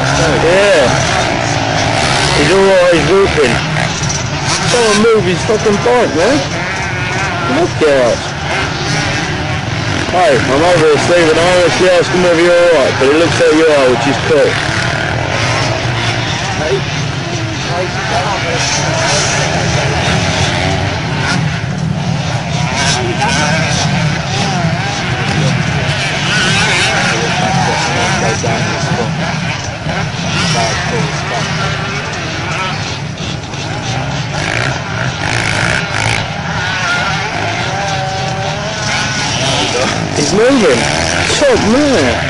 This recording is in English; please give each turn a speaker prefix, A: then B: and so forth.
A: Yeah. He's always whooping. Someone move his fucking bike, man. Look out. Hey, I'm over here, Stephen. I honestly ask him whether you're alright, but it looks like you are, which is cool. He's moving. Top man.